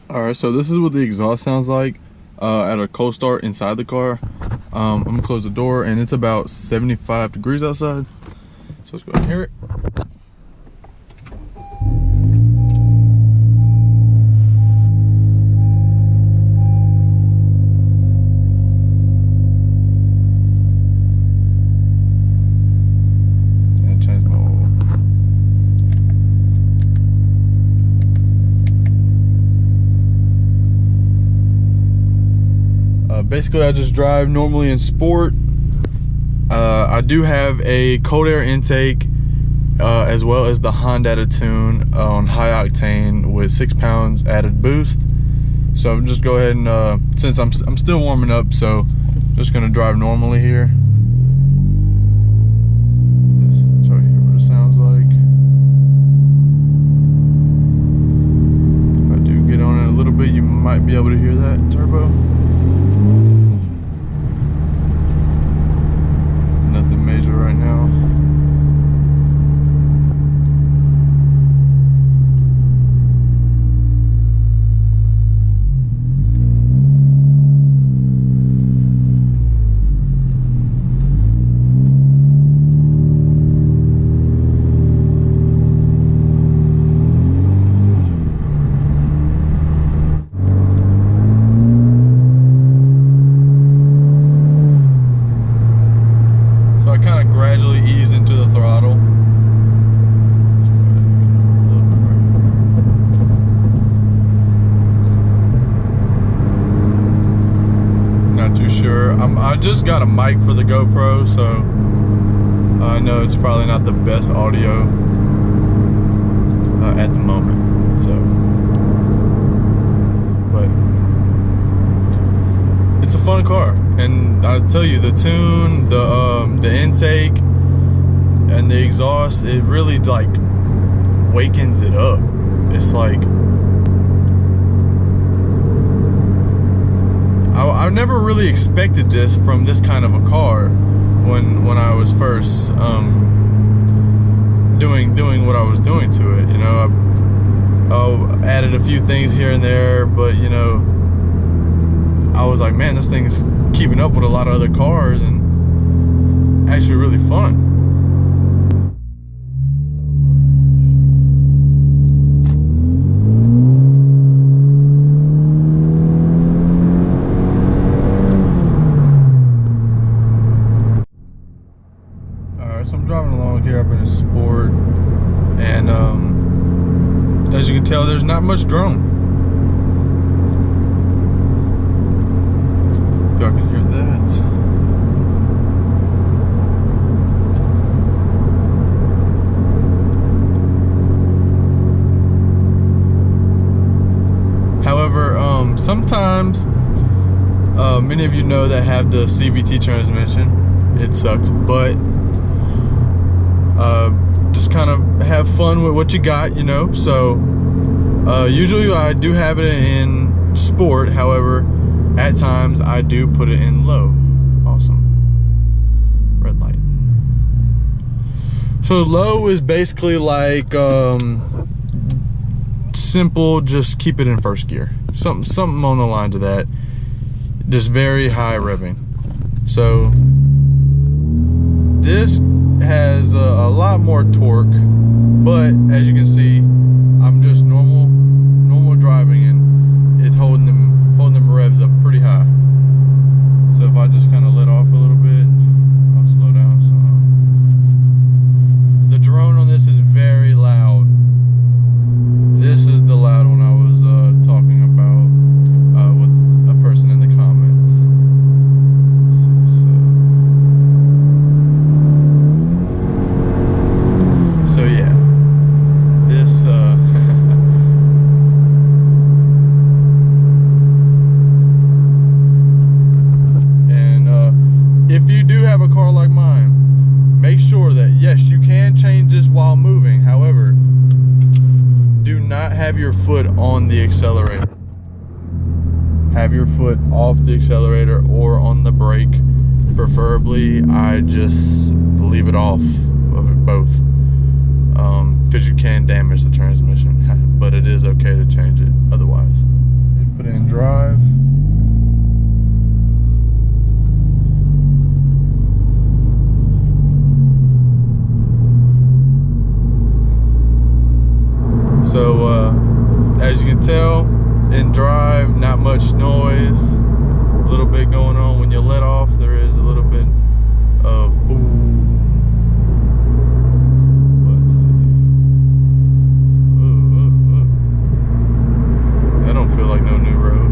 Alright, so this is what the exhaust sounds like at a cold start inside the car. I'm gonna close the door, and it's about 75 degrees outside. So let's go ahead and hear it. And change my oil. Basically, I just drive normally in sport. I do have a cold air intake as well as the Honda tune on high octane with 6 pounds added boost. So I'm just go ahead and since I'm still warming up, so just gonna drive normally here. Just show you what it sounds like. If I do get on it a little bit, you might be able to hear that turbo. Nothing major right now. Gradually ease into the throttle. Not too sure. I just got a mic for the GoPro, so I know it's probably not the best audio at the moment. So, but it's a fun car, and I tell you, the tune, the intake, and the exhaust, it really like wakens it up. It's like I never really expected this from this kind of a car when I was first doing what I was doing to it. You know, I added a few things here and there, but you know, I was like, man, this thing's keeping up with a lot of other cars, and it's actually really fun. Alright, so I'm driving along here. I've been in sport, and as you can tell, there's not much drone. Y'all can hear that. However, sometimes many of you know that have the CVT transmission. It sucks, but just kind of have fun with what you got, you know. So usually I do have it in sport. However, at times I do put it in low. Awesome. Red light. So low is basically like simple, just keep it in first gear. Something on the lines of that. Just very high revving. So this has a lot more torque, but as you can see, I'm just normal driving, and it's holding them revs up pretty high. So if I just kind of let off a little bit, I'll slow down some. The drone on this is very loud. This is the loud one I was talking about with a person in the comments. So yeah, this if you do have a car like mine, make sure that yes, you can change this while moving. However, do not have your foot on the accelerator. Have your foot off the accelerator or on the brake. Preferably, I just leave it off of it both, because you can damage the transmission, but it is okay to change it otherwise. much noise. A little bit going on when you let off. There is a little bit of boom. Let's see. That don't feel like no new road.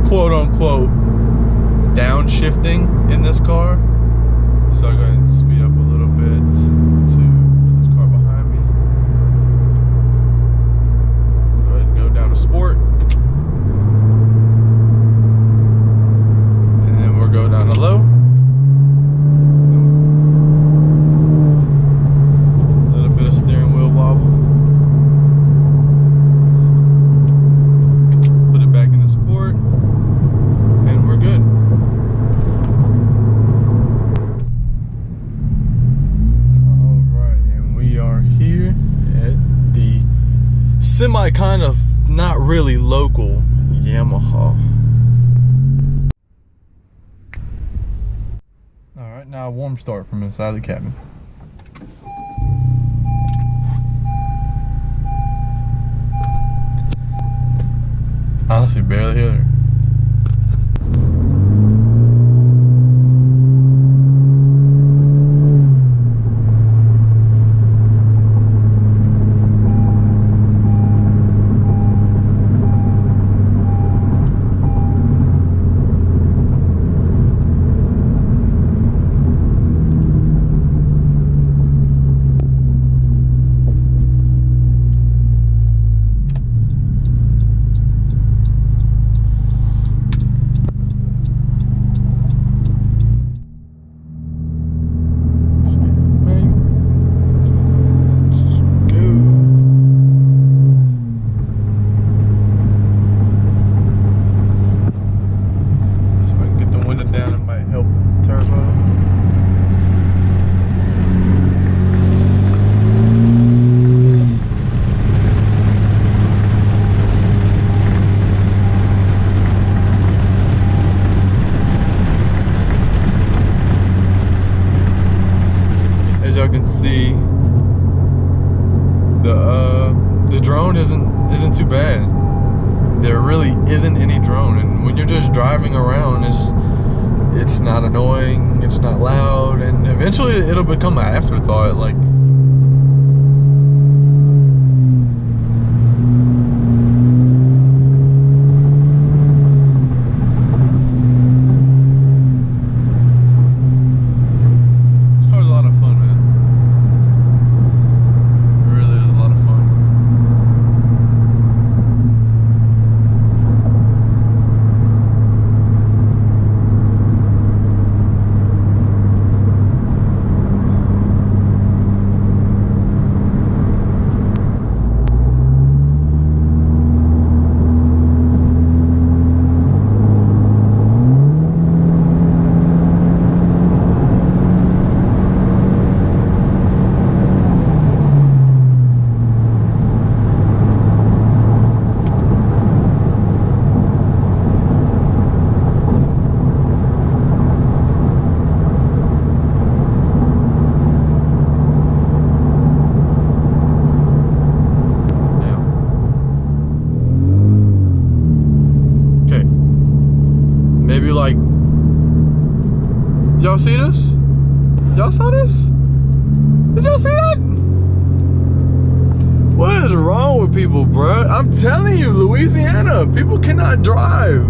Quote unquote downshifting in this car. So I'll go ahead and speed up a little bit for this car behind me. Go ahead and go down to sport. And then we'll go down to low. A little bit of steering wheel wobble. Put it back into sport. And we're good. Alright, and we are here at the semi kind of not really local Yamaha. Alright, now a warm start from inside the cabin. Honestly, barely hear her. Y'all can see the drone isn't too bad. There really isn't any drone, and when you're just driving around, it's not annoying, it's not loud, and eventually it'll become an afterthought. Like, like, y'all see this? Y'all saw this? Did y'all see that? What is wrong with people, bruh? I'm telling you, Louisiana, people cannot drive.